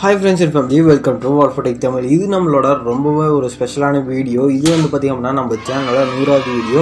Hi friends and family, welcome to War for Tech Tamil. This is our special video. This is our channel, video.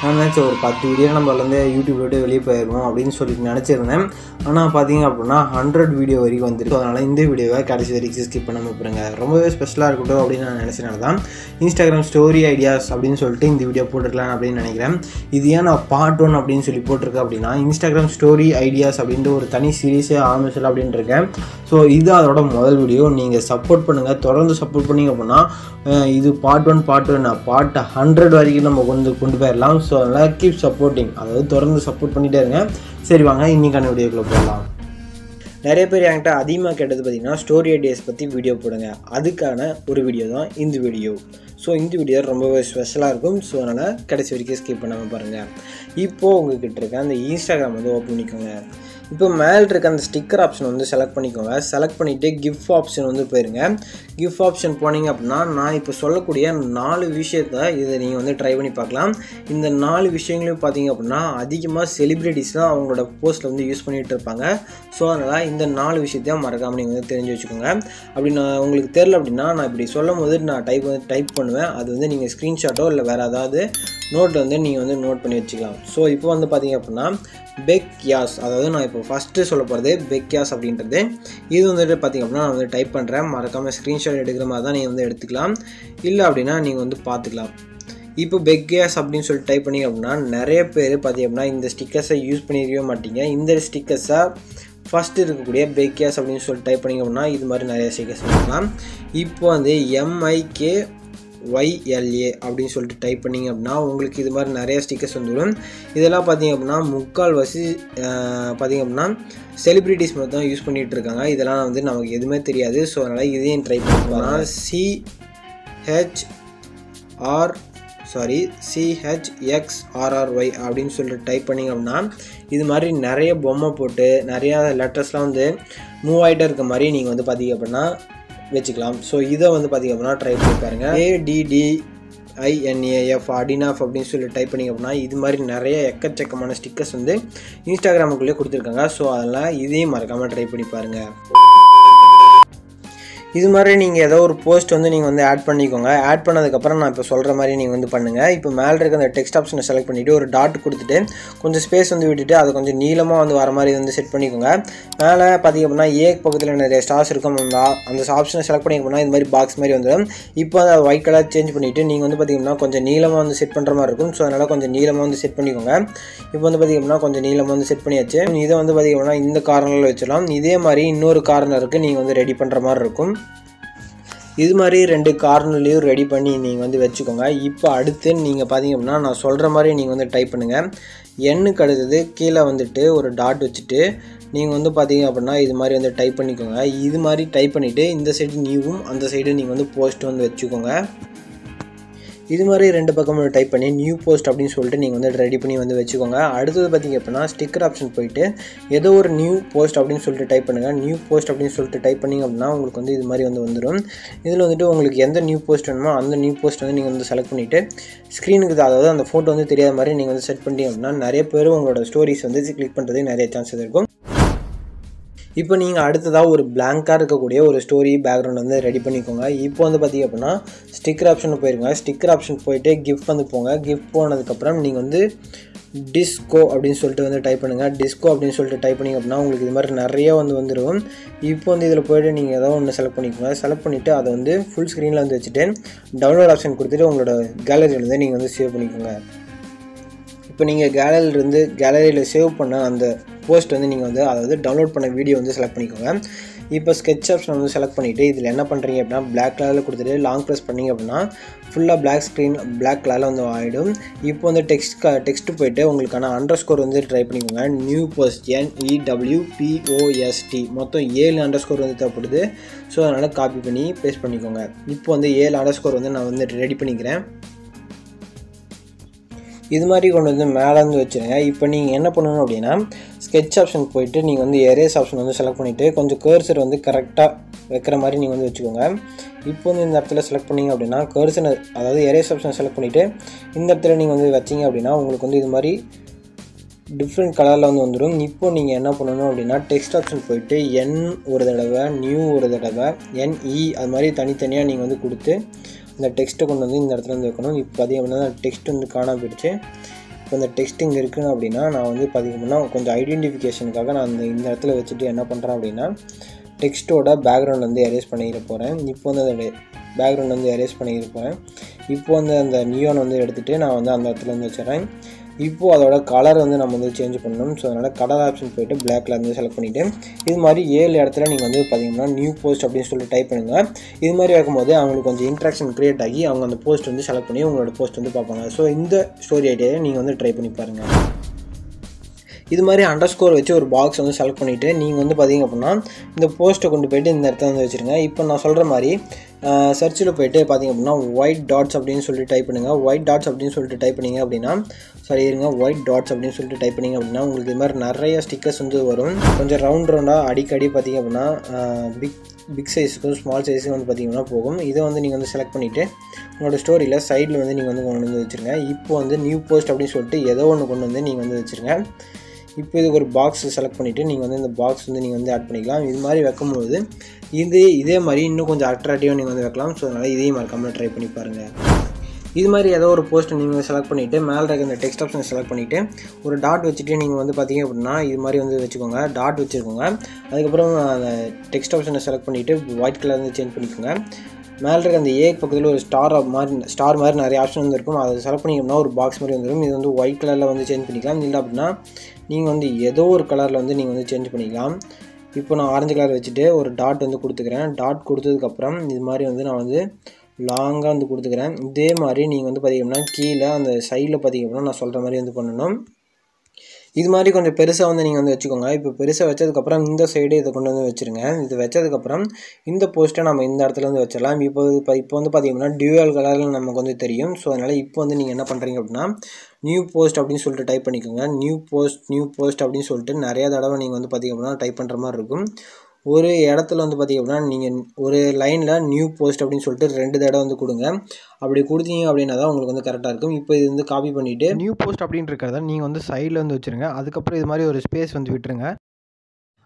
நான் நினச்ச ஒரு 10 video நம்ம வந்து YouTube விட்டு வெளியே போயிடுவோம் அப்படின்னு சொல்லிட்டு நினச்சிருந்தேன். ஆனால் பார்த்தீங்க அப்படின்னா 100 வீடியோ வரைக்கும் வந்துருக்கு. அதனால் இந்த வீடியோவை கடைசி வரைக்கும் ஸ்கிப் பண்ணாமல் போடுங்க. ரொம்பவே ஸ்பெஷலாக இருக்கட்டும் அப்படின்னு நான் நினச்சனால தான் இன்ஸ்டாகிராம் ஸ்டோரி ஐடியாஸ் அப்படின்னு சொல்லிட்டு இந்த வீடியோ போட்டுருக்கலாம் அப்படின்னு நினைக்கிறேன். இது ஏன் நான் பார்ட் 1 அப்படின்னு சொல்லி போட்டிருக்கேன் அப்படின்னா இன்ஸ்டாகிராம் ஸ்டோரி ஐடியாஸ் அப்படின்ற ஒரு தனி சீரீஸே ஆரம்பிச்சலாம் அப்படின்னு இருக்கேன். ஸோ இது அதோட முதல் வீடியோ. நீங்கள் சப்போர்ட் பண்ணுங்கள், தொடர்ந்து சப்போர்ட் பண்ணிங்க அப்படின்னா இது பார்ட் 1 பார்ட் 100 வரைக்கும் நம்ம கொண்டு போயிடலாம். ஸோ அதனால் கீப் சப்போர்ட்டிங், அதாவது தொடர்ந்து சப்போர்ட் பண்ணிகிட்டே இருங்க. சரி வாங்க இன்றைக்கான வீடியோக்குள்ளே போகலாம். நிறைய பேர் என்கிட்ட அதிகமாக கேட்டது பார்த்திங்கன்னா ஸ்டோரி ஐடியாஸ் பற்றி வீடியோ போடுங்க. அதுக்கான ஒரு வீடியோ தான் இந்த வீடியோ. ஸோ இந்த வீடியோ ரொம்பவே ஸ்பெஷலாக இருக்கும். ஸோ அதனால் கடைசி வரைக்கும் ஸ்கிப் பண்ணாமல் பாருங்கள். இப்போது உங்கள்கிட்ட இருக்க அந்த இன்ஸ்டாகிராம் வந்து ஓப்பன் பண்ணிக்கோங்க. இப்போ மேலே இருக்க அந்த ஸ்டிக்கர் ஆப்ஷன் வந்து செலக்ட் பண்ணிக்கோங்க. செலக்ட் பண்ணிவிட்டு கிஃப்ட் ஆப்ஷன் வந்து போயிருங்க. கிஃப்ட் ஆப்ஷன் போனீங்க அப்படின்னா நான் இப்போ சொல்லக்கூடிய 4 விஷயத்தை இதை நீங்கள் வந்து ட்ரை பண்ணி பார்க்கலாம். இந்த 4 விஷயங்களையும் பார்த்தீங்க அப்படின்னா அதிகமாக செலிப்ரிட்டிஸ் தான் அவங்களோட போஸ்ட்டில் வந்து யூஸ் பண்ணிகிட்டு இருப்பாங்க. ஸோ அதனால் இந்த 4 விஷயத்தையும் மறக்காமல் நீங்கள் வந்து தெரிஞ்சு வச்சுக்கோங்க. அப்படி நான் உங்களுக்கு தெரில அப்படின்னா நான் இப்படி சொல்லும் போது நான் டைப் பண்ணுவேன். அது வந்து நீங்கள் ஸ்க்ரீன்ஷாட்டோ இல்லை வேறு ஏதாவது நோட் வந்து நீங்கள் வந்து நோட் பண்ணி வச்சுக்கலாம். ஸோ இப்போ வந்து பார்த்தீங்க அப்படின்னா பெக்யாஸ், அதாவது நான் இப்போ ஃபஸ்ட்டு சொல்ல போகிறது பெக்யாஸ் அப்படின்றது. இது வந்துட்டு பார்த்திங்க அப்படின்னா நான் வந்து டைப் பண்ணுறேன். மறக்காமல் ஸ்க்ரீன்ஷாட் எடுக்கிற மாதிரி தான் நீங்கள் வந்து எடுத்துக்கலாம், இல்லை அப்படின்னா நீங்கள் வந்து பார்த்துக்கலாம். இப்போ பெக்யாஸ் அப்படின்னு சொல்லிட்டு டைப் பண்ணிங்க அப்படின்னா நிறைய பேர் பார்த்திங்க அப்படின்னா இந்த ஸ்டிக்கர்ஸை யூஸ் பண்ணியிருக்கவே மாட்டீங்க. இந்த ஸ்டிக்கர்ஸை ஃபஸ்ட்டு இருக்கக்கூடிய பெக்யாஸ் அப்படின்னு சொல்லிட்டு டைப் பண்ணிங்க அப்படின்னா இது மாதிரி நிறைய ஸ்டிக்கர்ஸ் எடுக்கலாம். இப்போ வந்து MIKYLA அப்படின்னு சொல்லிட்டு டைப் பண்ணிங்க அப்படின்னா உங்களுக்கு இது மாதிரி நிறைய ஸ்டிக்கர்ஸ் வந்துடும். இதெல்லாம் பார்த்திங்க அப்படின்னா முக்கால்வாசி பார்த்திங்க அப்படின்னா செலிப்ரிட்டிஸ் மட்டும் தான் யூஸ் பண்ணிகிட்டு இருக்காங்க. இதெல்லாம் வந்து நமக்கு எதுவுமே தெரியாது. ஸோ அதனால் இதையும் ட்ரை பண்ணுவோம். CHXRRY அப்படின்னு சொல்லிட்டு டைப் பண்ணிங்க அப்படின்னா இது மாதிரி நிறைய பொம்மை போட்டு நிறையா லெட்டர்ஸ்லாம் வந்து மூவ் ஆகிட்டே இருக்க மாதிரி நீங்கள் வந்து பார்த்திங்க அப்படின்னா வச்சுக்கலாம். ஸோ இதை வந்து பார்த்திங்க அப்படின்னா ட்ரை பண்ணி பாருங்கள். ADDINAF அடினாஃப் அப்படின்னு சொல்லி டைப் பண்ணிங்க அப்படின்னா இது மாதிரி நிறைய எக்கச்சக்கமான ஸ்டிக்கர்ஸ் வந்து இன்ஸ்டாகிராமுக்குள்ளே கொடுத்துருக்காங்க. ஸோ அதெல்லாம் இதையும் மறக்காமல் ட்ரை பண்ணி பாருங்கள். இது மாதிரி நீங்கள் ஏதோ ஒரு போஸ்ட் வந்து நீங்கள் வந்து ஆட் பண்ணிக்கோங்க. ஆட் பண்ணதுக்கப்புறம் நான் இப்போ சொல்கிற மாதிரி நீங்கள் வந்து பண்ணுங்கள். இப்போ மேலே இருக்க அந்த டெக்ஸ்ட் ஆப்ஷனை செலக்ட் பண்ணிவிட்டு ஒரு டாட் கொடுத்துட்டு கொஞ்சம் ஸ்பேஸ் வந்து விட்டுட்டு அதை கொஞ்சம் நீளமாக வந்து வர மாதிரி வந்து செட் பண்ணிக்கோங்க. மேலே பார்த்திங்க அப்படின்னா பக்கத்தில் நிறைய ஸ்டார்ஸ் இருக்கும். அந்த ஆப்ஷனை செலக்ட் பண்ணிங்க அப்படின்னா இது மாதிரி பாக்ஸ் மாதிரி வந்துடும். இப்போ அதை ஒயிட் கலர் சேஞ்ச் பண்ணிவிட்டு நீங்கள் வந்து பார்த்திங்கன்னா கொஞ்சம் நீளமாக வந்து செட் பண்ணுற மாதிரி இருக்கும். ஸோ அதனால் கொஞ்சம் நீளமாக வந்து செட் பண்ணிக்கோங்க. இப்போ வந்து பார்த்திங்க அப்படின்னா கொஞ்சம் நீளமாக வந்து செட் பண்ணியாச்சு. இதை வந்து பார்த்திங்க அப்படின்னா இந்த கார்னரில் வச்சிடலாம். இதே மாதிரி இன்னொரு கார்னருக்கு நீங்கள் வந்து ரெடி பண்ணுற மாதிரி இருக்கும். இது மாதிரி 2 கார்னர்லேயும் ரெடி பண்ணி நீங்கள் வந்து வச்சுக்கோங்க. இப்போ அடுத்து நீங்கள் பார்த்திங்க அப்படின்னா நான் சொல்கிற மாதிரி நீங்கள் வந்து டைப் பண்ணுங்கள். எண்ணுக்கு அடுத்தது கீழே வந்துட்டு ஒரு டாட் வச்சுட்டு நீங்கள் வந்து பார்த்திங்க அப்படின்னா இது மாதிரி வந்து டைப் பண்ணிக்கோங்க. இது மாதிரி டைப் பண்ணிவிட்டு இந்த சைடு நியூவும் அந்த சைடு நீங்கள் வந்து போஸ்ட் வந்து வச்சுக்கோங்க. இது மாதிரி 2 பக்கமும் டைப் பண்ணி நியூ போஸ்ட் அப்படின்னு சொல்லிட்டு நீங்கள் வந்து ரெடி பண்ணி வந்து வச்சுக்கோங்க. அடுத்தது பார்த்திங்க அப்படின்னா ஸ்டிக்கர் ஆப்ஷன் போயிட்டு ஏதோ ஒரு நியூ போஸ்ட் அப்படின்னு சொல்லிட்டு டைப் பண்ணுங்கள். நியூ போஸ்ட் அப்படின்னு சொல்லிட்டு டைப் பண்ணிங்க அப்படின்னா உங்களுக்கு வந்து இது மாதிரி வந்து வந்துடும். இதில் வந்துட்டு உங்களுக்கு எந்த நியூ போஸ்ட் வேணுமோ அந்த நியூ போஸ்ட் வந்து நீங்கள் வந்து செலக்ட் பண்ணிவிட்டு ஸ்க்ரீனுக்கு அதாவது அந்த ஃபோட்டோ வந்து தெரியாத மாதிரி நீங்கள் வந்து செட் பண்ணிட்டீங்க அப்படின்னா நிறைய பேர் உங்களோட ஸ்டோரிஸ் வந்து கிளிக் பண்ணுறதுக்கு நிறைய சான்சஸ் இருக்கும். இப்போ நீங்கள் அடுத்ததாக ஒரு பிளாங்காக இருக்கக்கூடிய ஒரு ஸ்டோரி பேக்ரவுண்ட் வந்து ரெடி பண்ணிக்கோங்க. இப்போ வந்து பார்த்திங்க அப்படின்னா ஸ்டிக்கர் ஆப்ஷன் போயிருங்க. ஸ்டிக்கர் ஆப்ஷன் போயிட்டு கிஃப்ட் வந்து போங்க. கிஃப்ட் போனதுக்கப்புறம் நீங்கள் வந்து டிஸ்கோ அப்படின்னு சொல்லிட்டு வந்து டைப் பண்ணுங்கள். டிஸ்கோ அப்படின்னு சொல்லிட்டு டைப் பண்ணிங்க அப்படின்னா உங்களுக்கு இது மாதிரி நிறைய வந்து வந்துடும். இப்போ வந்து இதில் போய்ட்டு நீங்கள் ஏதோ ஒன்று செலக்ட் பண்ணிக்கோங்க. செலக்ட் பண்ணிவிட்டு அதை வந்து ஃபுல் ஸ்க்ரீனில் வந்து வச்சுட்டு டவுன்லோட் ஆப்ஷன் கொடுத்துட்டு உங்களோட கேலரியில் வந்து நீங்கள் வந்து சேவ் பண்ணிக்கோங்க. இப்போ நீங்கள் கேலரியில் சேவ் பண்ண அந்த போஸ்ட் வந்து நீங்கள் வந்து அதாவது டவுன்லோட் பண்ண வீடியோ வந்து செலக்ட் பண்ணிக்கோங்க. இப்போ ஸ்கெட்ச் ஆப்ஷன் வந்து செலக்ட் பண்ணிவிட்டு இதில் என்ன பண்ணுறீங்க அப்படின்னா பிளாக் கலரில் கொடுத்துட்டு லாங் ப்ரெஸ் பண்ணிங்க அப்படின்னா ஃபுல்லாக பிளாக் கலரில் வந்து ஆகிடும். இப்போ வந்து டெக்ஸ்ட்டு போய்ட்டு உங்களுக்கான அண்டர்ஸ்கோர் வந்து ட்ரை பண்ணிக்கோங்க. நியூ போஸ்ட் NEWPOST மொத்தம் 7 அண்டர்ஸ்கோர் வந்து தேவைப்படுது. ஸோ அதனால் காப்பி பண்ணி பேஸ்ட் பண்ணிக்கோங்க. இப்போ வந்து 7 அண்டர்ஸ்கோர் வந்து நான் வந்து ரெடி பண்ணிக்கிறேன். இது மாதிரி கொண்டு வந்து மேலே வந்து வச்சுருங்க. இப்போ நீங்கள் என்ன பண்ணணும் அப்படின்னா ஸ்கெட்ச் ஆப்ஷன் போயிட்டு நீங்கள் வந்து எரேஸ் ஆப்ஷன் வந்து செலக்ட் பண்ணிவிட்டு கொஞ்சம் கர்சர் வந்து கரெக்டாக வைக்கிற மாதிரி நீங்கள் வந்து வச்சுக்கோங்க. இப்போ வந்து இந்த இடத்துல செலக்ட் பண்ணிங்க அப்படின்னா கர்சர் அதாவது எரேஸ் ஆப்ஷன் செலக்ட் பண்ணிவிட்டு இந்த இடத்துல நீங்கள் வந்து வச்சிங்க அப்படின்னா உங்களுக்கு வந்து இது மாதிரி டிஃப்ரெண்ட் கலரில் வந்து வந்துடும். இப்போ நீங்கள் என்ன பண்ணணும் அப்படின்னா டெக்ஸ்ட் ஆப்ஷன் போயிட்டு என் ஒரு தடவை, நியூ ஒரு தடவை, NE அது மாதிரி தனித்தனியாக நீங்கள் வந்து கொடுத்து இந்த டெக்ஸ்ட்டை கொண்டு வந்து இந்த இடத்துல வந்து வைக்கணும். இப்போ பார்த்திங்க அப்படின்னா டெக்ஸ்ட் வந்து காணாம போயிடுச்சு. இப்போ இந்த டெக்ஸ்ட் இங்கே இருக்குன்னு அப்படின்னா நான் வந்து பார்த்திங்க அப்படின்னா கொஞ்சம் ஐடென்டிஃபிகேஷனுக்காக நான் இந்த இடத்துல வச்சுட்டு என்ன பண்ணுறேன் அப்படின்னா டெக்ஸ்ட்டோட பேக்ரவுண்ட் வந்து எரேஸ் பண்ணிக்கிற போகிறேன். இப்போ வந்து அந்த பேக்ரவுண்ட் வந்து எரேஸ் பண்ணிக்கிற போகிறேன். இப்போ வந்து அந்த நியான் வந்து எடுத்துகிட்டு நான் வந்து அந்த இடத்துல வந்து வச்சுறேன். இப்போது அதோட கலர் வந்து நம்ம வந்து சேஞ்ச் பண்ணணும். ஸோ அதனால் கலர் ஆப்ஷன் போய்ட்டு பிளாக் கலர் வந்து செலக்ட் பண்ணிவிட்டு இது மாதிரி 7 இடத்துல நீங்கள் வந்து பார்த்திங்கன்னா நியூ போஸ்ட் அப்படின்னு சொல்லிட்டு டைப் பண்ணுங்கள். இது மாதிரி வைக்கும்போது அவங்களுக்கு கொஞ்சம் இன்ட்ராக்ஷன் க்ரியேட் ஆகி அவங்க அந்த போஸ்ட் வந்து செலக்ட் பண்ணி உங்களோட போஸ்ட் வந்து பார்ப்பாங்க. ஸோ இந்த ஸ்டோரி ஐடியாவை நீங்கள் வந்து ட்ரை பண்ணி பாருங்கள். இது மாதிரி அண்டர்ஸ்கோர் வச்சு ஒரு பாக்ஸ் வந்து செலக்ட் பண்ணிவிட்டு நீங்கள் வந்து பார்த்திங்க அப்படின்னா இந்த போஸ்ட்டை கொண்டு போய்ட்டு இந்த இடத்துல வந்து வச்சுருங்க. இப்போ நான் சொல்கிற மாதிரி சர்ச்சில் போய்ட்டு பார்த்திங்க அப்படின்னா ஒயிட் டாட்ஸ் அப்படின்னு சொல்லிட்டு டைப் பண்ணுங்கள். ஒயிட் டாட்ஸ் அப்படின்னு சொல்லிட்டு டைப் பண்ணிங்க அப்படின்னா ஒயிட் டாட்ஸ் அப்படின்னு சொல்லிட்டு டைப் பண்ணிங்க அப்படின்னா உங்களுக்கு இது மாதிரி நிறைய ஸ்டிக்கர்ஸ் வந்து வரும். கொஞ்சம் ரவுண்டாக அடிக்கடி பார்த்திங்க அப்படின்னா பிக் சைஸுக்கும் ஸ்மால் சைஸுக்கும் வந்து பார்த்திங்கன்னா போகும். இதை வந்து நீங்கள் வந்து செலக்ட் பண்ணிவிட்டு உங்களோட ஸ்டோரியில் சைடில் வந்து நீங்கள் வந்து கொண்டு வந்து வச்சுருங்க. இப்போ வந்து நியூ போஸ்ட் அப்படின்னு சொல்லிட்டு ஏதோ ஒன்று கொண்டு வந்து நீங்கள் வந்து வச்சுருங்க. இப்போ இதுக்கு ஒரு பாக்ஸ் செலக்ட் பண்ணிவிட்டு நீங்கள் வந்து இந்த பாக்ஸ் வந்து நீங்கள் வந்து ஆட் பண்ணிக்கலாம். இது மாதிரி வைக்கும்போது இதே மாதிரி இன்னும் கொஞ்சம் அட்ராக்டிவாக நீங்கள் வந்து வைக்கலாம். ஸோ அதனால் இதையும் மறக்காமல் ட்ரை பண்ணி பாருங்கள். இது மாதிரி ஏதோ ஒரு போஸ்ட்டை நீங்கள் செலக்ட் பண்ணிவிட்டு மேலே இருக்க இந்த டெக்ஸ்ட் ஆப்ஷனை செலக்ட் பண்ணிவிட்டு ஒரு டாட் வச்சுட்டு நீங்கள் வந்து பார்த்திங்க அப்படின்னா இது மாதிரி வந்து வச்சுக்கோங்க. டாட் வச்சுருக்கோங்க. அதுக்கப்புறம் அந்த டெக்ஸ்ட் ஆப்ஷனை செலக்ட் பண்ணிவிட்டு ஒயிட் கலர் வந்து சேஞ்ச் பண்ணிக்கோங்க. மேலே இருக்க அந்த ஏ பக்கத்தில் ஒரு ஸ்டார் மாதிரி நிறைய ஆப்ஷன் வந்து இருக்கும். அதை செலக்ட் பண்ணிங்கன்னா ஒரு பாக்ஸ் மாதிரி வந்துடும். இது வந்து ஒயிட் கலரில் வந்து சேஞ்ச் பண்ணிக்கலாம். இல்லை அப்படின்னா நீங்கள் வந்து ஏதோ ஒரு கலரில் வந்து நீங்கள் வந்து சேஞ்ச் பண்ணிக்கலாம். இப்போ நான் ஆரஞ்சு கலர் வச்சுட்டு ஒரு டாட் வந்து கொடுத்துக்கிறேன். டாட் கொடுத்ததுக்கப்புறம் இது மாதிரி வந்து நான் வந்து லாங்காக வந்து கொடுத்துக்கிறேன். இதே மாதிரி நீங்கள் வந்து பார்த்திங்கன்னா கீழே அந்த சைடில் பார்த்திங்க அப்படின்னா நான் சொல்கிற மாதிரி வந்து பண்ணணும். இது மாதிரி கொஞ்சம் பெருசாக வந்து நீங்கள் வந்து வச்சுக்கோங்க. இப்போ பெருசாக வச்சதுக்கப்புறம் இந்த சைடு இதை கொண்டு வந்து வச்சுருங்க. இது வச்சதுக்கப்புறம் இந்த போஸ்ட்டை நம்ம இந்த இடத்துல வந்து வச்சிடலாம். இப்போ வந்து பார்த்திங்கன்னா டியூவல் கலரில் நமக்கு வந்து தெரியும். ஸோ அதனால் இப்போ வந்து நீங்கள் என்ன பண்ணுறீங்க அப்படின்னா நியூ போஸ்ட் அப்படின்னு சொல்லிட்டு டைப் பண்ணிக்கோங்க. நியூ போஸ்ட் அப்படின்னு சொல்லிட்டு நிறையா தடவை நீங்கள் வந்து பார்த்திங்க அப்படின்னா டைப் பண்ணுற மாதிரி இருக்கும். ஒரு இடத்துல வந்து பார்த்திங்க அப்படின்னா நீங்கள் ஒரு லைனில் நியூ போஸ்ட் அப்படின்னு சொல்லிட்டு 2 தடவை வந்து கொடுங்க. அப்படி கொடுத்தீங்க அப்படின்னா தான் உங்களுக்கு வந்து கரெக்டாக இருக்கும். இப்போ இது வந்து காப்பி பண்ணிவிட்டு நியூ போஸ்ட் அப்படின்னு இருக்கிறத நீங்கள் வந்து சைடில் வந்து வச்சுருங்க. அதுக்கப்புறம் இது மாதிரி ஒரு ஸ்பேஸ் வந்து விட்டுருங்க.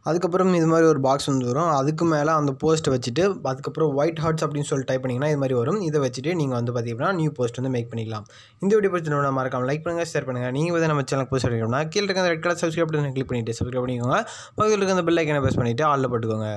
அதுக்கப்புறம் இது மாதிரி ஒரு பாக்ஸ் வந்து வரும். அதுக்கு மேலே அந்த போஸ்ட்டை வச்சுட்டு அதுக்கப்புறம் ஒயிட் ஹார்ட்ஸ் அப்படின்னு சொல்லிட்டு டைப் பண்ணிங்கன்னா இது மாதிரி வரும். இதை வச்சுட்டு நீங்கள் வந்து பார்த்திங்கன்னா நியூ போஸ்ட் வந்து மேக் பண்ணிக்கலாம். இந்த வீடியோ பற்றி மறக்காமல் லைக் பண்ணுங்கள், ஷேர் பண்ணுங்கள். நீங்கள் வந்து நம்ம சேனலுக்கு போஸ்ட் பண்ணிக்கணும்னா கீழே இருக்க ரெட் கலர் சப்ஸ்கிரைப் பண்ணி கிளிக் பண்ணிவிட்டு சப்ஸ்கிரைப் பண்ணிக்கோங்க. பக்கத்தில் இருக்க அந்த பெல் ஐக்கனை ப்ரெஸ் பண்ணிவிட்டு ஆல்ல போட்டுக்கோங்க.